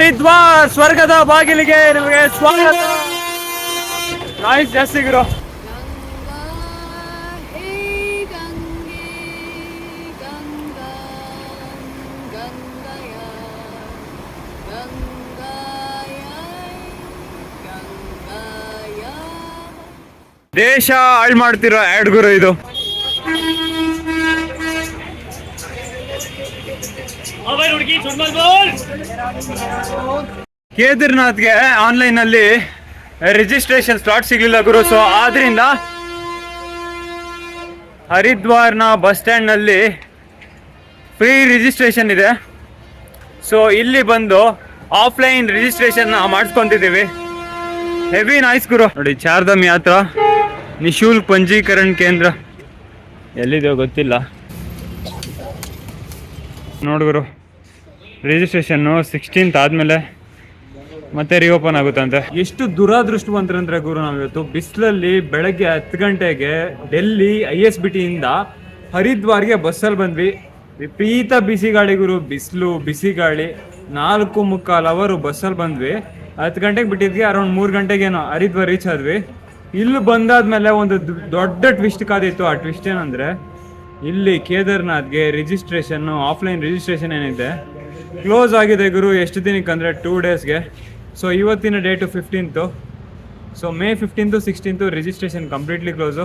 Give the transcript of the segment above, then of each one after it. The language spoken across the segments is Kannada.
ಹರಿದ್ವಾರ್ ಸ್ವರ್ಗದ ಬಾಗಿಲಿಗೆ ನಿಮಗೆ ಸ್ವಾಗತ. ನಾಯ್ಸ್ ಜಾಸ್ತಿ ಗುರು. ದೇಶ ಹಾಳು ಮಾಡ್ತಿರೋ ಆಡ್ ಗುರು ಇದು. ಕೇದಾರ್ನಾಥ್ಗೆ ಆನ್ಲೈನ್ ಅಲ್ಲಿ ರಿಜಿಸ್ಟ್ರೇಷನ್ ಸ್ಲಾಟ್ ಸಿಗ್ಲಿಲ್ಲ ಗುರು. ಸೊ ಆದ್ರಿಂದ ಹರಿದ್ವಾರ್ನ ಬಸ್ ಸ್ಟ್ಯಾಂಡ್ ನಲ್ಲಿ ಫ್ರೀ ರಿಜಿಸ್ಟ್ರೇಷನ್ ಇದೆ. ಸೊ ಇಲ್ಲಿ ಬಂದು ಆಫ್ಲೈನ್ ರಿಜಿಸ್ಟ್ರೇಷನ್ ಮಾಡಿಸ್ಕೊಂತಿದ್ದೀವಿ. ಹೆವಿ ನಾಯ್ಸ್ ಗುರು. ನೋಡಿ, ಚಾರ್ಧಾಮ್ ಯಾತ್ರಾ ನಿಶುಲ್ಕ ಪಂಜೀಕರಣ ಕೇಂದ್ರ ಎಲ್ಲಿದೆಯೋ ಗೊತ್ತಿಲ್ಲ. ನೋಡ್ಗುರು, ರಿಜಿಸ್ಟ್ರೇಷನ್ನು 16th ಆದಮೇಲೆ ಮತ್ತೆ ರಿಓಪನ್ ಆಗುತ್ತಂತೆ. ಎಷ್ಟು ದುರಾದೃಷ್ಟವಂತರಂದ್ರೆ ಗುರು, ನಾವಿವತ್ತು ಬಿಸಿಲಲ್ಲಿ ಬೆಳಗ್ಗೆ 10 ಗಂಟೆಗೆ ಡೆಲ್ಲಿ ISBTಯಿಂದ ಹರಿದ್ವಾರ್ಗೆ ಬಸ್ಸಲ್ಲಿ ಬಂದ್ವಿ. ವಿಪರೀತ ಬಿಸಿ ಗಾಳಿ ಗುರು, ಬಿಸಿಲು ಬಿಸಿ ಗಾಳಿ. 4.25 ಅವರ್ ಬಸ್ಸಲ್ಲಿ ಬಂದ್ವಿ. 10 ಗಂಟೆಗೆ ಬಿಟ್ಟಿದ್ವಿ, ಅರೌಂಡ್ 3 ಗಂಟೆಗೇನೋ ಹರಿದ್ವಾರ್ ರೀಚ್ ಆದ್ವಿ. ಇಲ್ಲಿ ಬಂದಾದ್ಮೇಲೆ ಒಂದು ದೊಡ್ಡ ಟ್ವಿಸ್ಟ್ ಕಾದಿತ್ತು. ಆ ಟ್ವಿಸ್ಟ್ ಏನಂದ್ರೆ, ಇಲ್ಲಿ ಕೇದಾರ್ನಾಥ್ಗೆ ರಿಜಿಸ್ಟ್ರೇಷನ್, ಆಫ್ಲೈನ್ ರಿಜಿಸ್ಟ್ರೇಷನ್ ಏನಿದೆ ಕ್ಲೋಸ್ ಆಗಿದೆ ಗುರು. ಎಷ್ಟು ದಿನಕ್ಕೆ ಅಂದರೆ 2 ಡೇಸ್ಗೆ. ಸೊ ಇವತ್ತಿನ date 15th. So May 15th 16th registration completely close.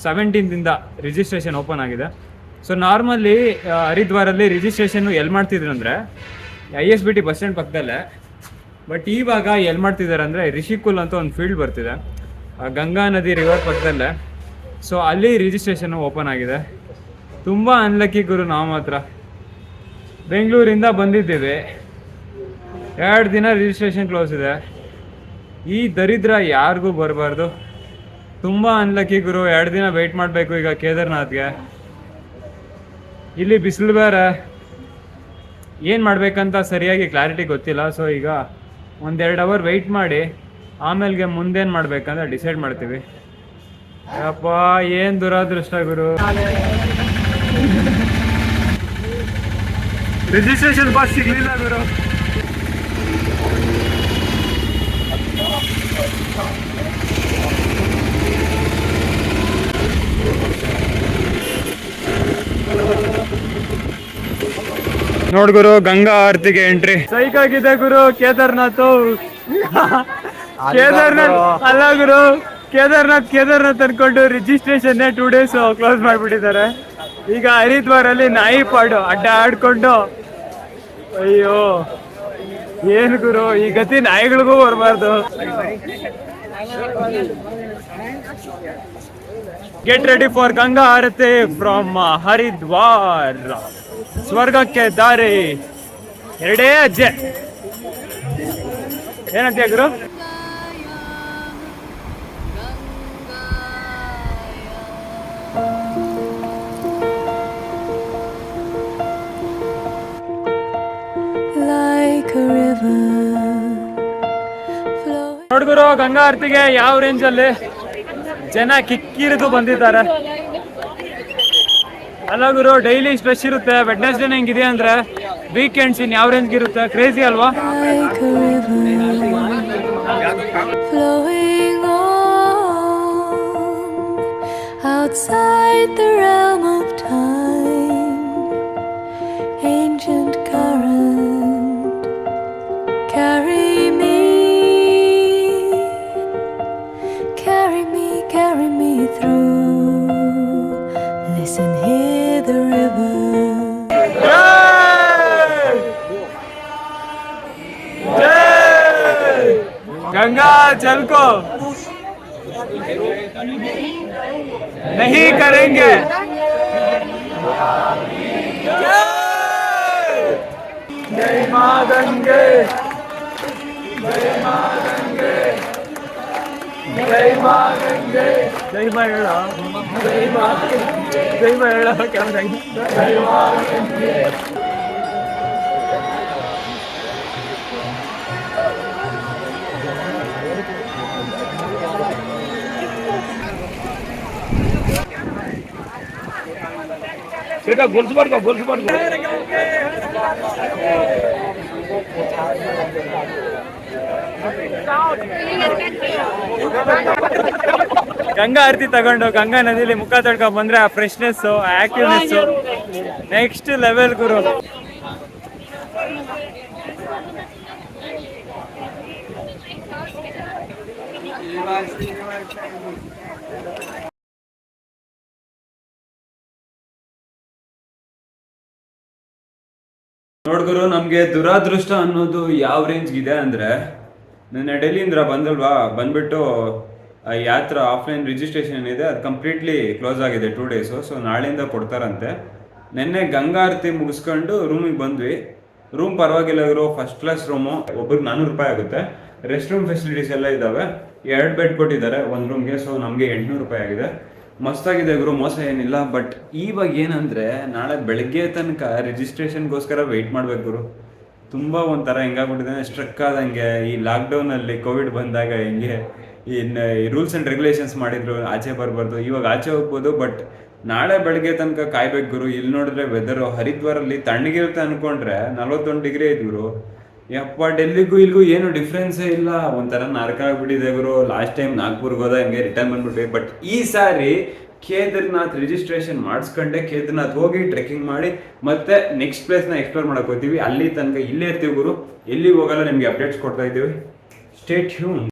17th registration open ಆಗಿದೆ. ಸೊ ನಾರ್ಮಲಿ ಹರಿದ್ವಾರಲ್ಲಿ ರಿಜಿಸ್ಟ್ರೇಷನ್ನು ಎಲ್ಲಿ ಮಾಡ್ತಿದ್ರು ಅಂದರೆ ISBT ಬಸ್ ಸ್ಟ್ಯಾಂಡ್ ಪಕ್ಕದಲ್ಲೇ. ಬಟ್ ಇವಾಗ ಎಲ್ಲಿ ಮಾಡ್ತಿದ್ದಾರೆ ಅಂದರೆ ರಿಷಿಕುಲ್ ಅಂತ ಒಂದು ಫೀಲ್ಡ್ ಬರ್ತಿದೆ, ಗಂಗಾ ನದಿ ರಿವರ್ ಪಕ್ಕದಲ್ಲೇ. ಸೊ ಅಲ್ಲಿ ರಿಜಿಸ್ಟ್ರೇಷನ್ ಓಪನ್ ಆಗಿದೆ. ತುಂಬ ಅನ್ಲಕ್ಕಿ ಗುರು. ನಾವು ಮಾತ್ರ ಬೆಂಗಳೂರಿಂದ ಬಂದಿದ್ದೇವೆ, 2 ದಿನ ರಿಜಿಸ್ಟ್ರೇಷನ್ ಕ್ಲೋಸ್ ಇದೆ. ಈ ದರಿದ್ರ ಯಾರಿಗೂ ಬರಬಾರ್ದು. ತುಂಬ ಅನ್ಲಕ್ಕಿ ಗುರು. 2 ದಿನ ವೆಯ್ಟ್ ಮಾಡಬೇಕು ಈಗ ಕೇದಾರ್ನಾಥ್ಗೆ. ಇಲ್ಲಿ ಬಿಸಿಲು ಬೇರೆ. ಏನು ಮಾಡಬೇಕಂತ ಸರಿಯಾಗಿ ಕ್ಲಾರಿಟಿ ಗೊತ್ತಿಲ್ಲ. ಸೊ ಈಗ 1-2 ಅವರ್ ವೆಯ್ಟ್ ಮಾಡಿ ಆಮೇಲೆ ಮುಂದೇನು ಮಾಡ್ಬೇಕಂತ ಡಿಸೈಡ್ ಮಾಡ್ತೀವಿ. ಅಪ್ಪ, ಏನು ದುರಾದೃಷ್ಟ ಗುರು. ರಿಜಿಸ್ಟ್ರೇಷನ್ ಪಾಸ್ ಸಿಗ್ಲಿಲ್ಲ ಗುರು. ನೋಡ್ ಗುರು, ಗಂಗಾ ಆರತಿಗೆ ಎಂಟ್ರಿ ಸೈಕ್ ಆಗಿದೆ ಗುರು. ಕೇದಾರ್ನಾಥ್ ಅಲ್ಲ ಗುರು, ಕೇದಾರ್ನಾಥ್ ಅನ್ಕೊಂಡು ರಿಜಿಸ್ಟ್ರೇಷನ್ 2 ಡೇಸ್ ಕ್ಲೋಸ್ ಮಾಡಿಬಿಟ್ಟಿದ್ದಾರೆ. ಈಗ ಹರಿದ್ವಾರಲ್ಲಿ ನಾಯಿ ಪಾಡು ಅಡ್ಡ ಆಡ್ಕೊಂಡು, ಅಯ್ಯೋ ಏನು ಗುರು, ಈ ಗತಿ ನಾಯಿಗಳಿಗೂ ಬರಬಾರ್ದು. Get ready for Ganga Aarti from Haridwar. ಸ್ವರ್ಗಕ್ಕೆ ದಾರಿ 2 ಹೆಜ್ಜೆ. ಏನಂತೀಯ ಗುರು? ನೋಡ್ಗುರು, ಗಂಗಾ ಆರತಿಗೆ ಯಾವ ರೇಂಜಲ್ಲಿ ಜನ ಕಿಕ್ಕಿರಿದು ಬಂದಿದ್ದಾರೆ. ಅಲ್ಲ ಗುರು, ಡೈಲಿ ಸ್ಟ್ರೆಸ್ ಇರುತ್ತೆ. ವೆಡ್ನೆಸ್ಡೇನ ಹಿಂಗಿದೆ ಅಂದ್ರೆ ವೀಕೆಂಡ್ಸ್ ಇನ್ ಯಾವ ರೇಂಜ್ಗೆ ಇರುತ್ತೆ? ಕ್ರೇಜಿ ಅಲ್ವಾ? Outside the realm of time, ancient current, carry me through. Listen, hear the river. Ganga जल को नहीं करेंगे. जय मां गंगे, जय मां गंगे, जय मां गंगे, जय मां हेळा, जय मां गंगे, जय मां हेळा. क्या बताएंगे? जय मां गंगे. ಗಂಗಾ ಆರತಿ ತಗೊಂಡು ಗಂಗಾ ನದಿಲಿ ಮುಖ ತೊಳ್ಕೊಂಡ್ ಬಂದ್ರೆ ಆ ಫ್ರೆಶ್ನೆಸ್ ಆಕ್ಟಿವ್ನೆಸ್ ನೆಕ್ಸ್ಟ್ ಲೆವೆಲ್ ಗುರು. ನೋಡ್ಗುರು, ನಮ್ಗೆ ದುರಾದೃಷ್ಟ ಅನ್ನೋದು ಯಾವ ರೇಂಜ್ ಇದೆ ಅಂದ್ರೆ, ನನ್ನ ಡೆಲ್ಲಿಯಿಂದ ಬಂದಲ್ವಾ, ಬಂದ್ಬಿಟ್ಟು ಯಾತ್ರ ಆಫ್ಲೈನ್ ರಿಜಿಸ್ಟ್ರೇಷನ್ ಇದೆ, ಅದು ಕಂಪ್ಲೀಟ್ಲಿ ಕ್ಲೋಸ್ ಆಗಿದೆ 2 ಡೇಸು. ಸೊ ನಾಳೆಯಿಂದ ಕೊಡ್ತಾರಂತೆ. ನಿನ್ನೆ ಗಂಗಾ ಆರತಿ ಮುಗಿಸ್ಕೊಂಡು ರೂಮಿಗೆ ಬಂದ್ವಿ. ರೂಮ್ ಪರವಾಗಿಲ್ಲ ಇರೋ, ಫಸ್ಟ್ ಕ್ಲಾಸ್ ರೂಮು. ಒಬ್ರಿಗೆ 400 ರೂಪಾಯಿ ಆಗುತ್ತೆ. ರೆಸ್ಟ್ ರೂಮ್ ಫೆಸಿಲಿಟೀಸ್ ಎಲ್ಲ ಇದಾವೆ. 2 ಬೆಡ್ ಕೊಟ್ಟಿದ್ದಾರೆ ಒಂದು ರೂಮ್ಗೆ. ಸೊ ನಮಗೆ 800 ರೂಪಾಯಿ ಆಗಿದೆ. ಮಸ್ತಾಗಿದೆ ಗುರು, ಮೋಸ ಏನಿಲ್ಲ. ಬಟ್ ಇವಾಗ ಏನಂದ್ರೆ, ನಾಳೆ ಬೆಳಗ್ಗೆ ತನಕ ರಿಜಿಸ್ಟ್ರೇಷನ್ಗೋಸ್ಕರ ವೆಯ್ಟ್ ಮಾಡ್ಬೇಕು ಗುರು. ತುಂಬ ಒಂಥರ ಹೆಂಗಾಗ್ಬಿಟ್ಟಿದೆ, ಸ್ಟ್ರಕ್ ಆದಂಗೆ. ಈ ಲಾಕ್ಡೌನಲ್ಲಿ ಕೋವಿಡ್ ಬಂದಾಗ ಹೆಂಗೆ ಈ ರೂಲ್ಸ್ ಆ್ಯಂಡ್ ರೆಗ್ಯುಲೇಷನ್ಸ್ ಮಾಡಿದ್ರು, ಆಚೆ ಬರಬಾರ್ದು, ಇವಾಗ ಆಚೆ ಹೋಗ್ಬೋದು. ಬಟ್ ನಾಳೆ ಬೆಳಗ್ಗೆ ತನಕ ಕಾಯ್ಬೇಕು ಗುರು. ಇಲ್ಲಿ ನೋಡಿದ್ರೆ ವೆದರು ಹರಿದ್ವಾರಲ್ಲಿ ತಣ್ಣಗಿರುತ್ತೆ ಅನ್ಕೊಂಡ್ರೆ 41 ಡಿಗ್ರಿ ಐತೆ ಗುರು. ಯಪ್ಪ, ಡೆಲ್ಲಿಗೂ ಇಲ್ಲಿಗೂ ಏನು ಡಿಫ್ರೆನ್ಸೇ ಇಲ್ಲ. ಒಂಥರ ನರಕ ಆಗ್ಬಿಟ್ಟಿದೆ ಗುರು. ಲಾಸ್ಟ್ ಟೈಮ್ ನಾಗ್ಪುರ್ಗೆ ಹೋದ ಹಂಗೆ ರಿಟರ್ನ್ ಬಂದ್ಬಿಟ್ವಿ. ಬಟ್ ಈ ಸಾರಿ ಕೇದಾರ್ನಾಥ್ ರಿಜಿಸ್ಟ್ರೇಷನ್ ಮಾಡಿಸ್ಕೊಂಡೆ ಕೇದಾರ್ನಾಥ್ ಹೋಗಿ ಟ್ರೆಕ್ಕಿಂಗ್ ಮಾಡಿ ಮತ್ತೆ ನೆಕ್ಸ್ಟ್ ಪ್ಲೇಸ್ನ ಎಕ್ಸ್ಪ್ಲೋರ್ ಮಾಡಕ್ ಹೋಗ್ತೀವಿ. ಅಲ್ಲಿ ತನಕ ಇಲ್ಲೇ ಇರ್ತೀವಿ ಗುರು, ಎಲ್ಲಿ ಹೋಗಲ್ಲ. ನಿಮ್ಗೆ ಅಪ್ಡೇಟ್ಸ್ ಕೊಡ್ತಾ ಇದ್ದೀವಿ. Stay tune.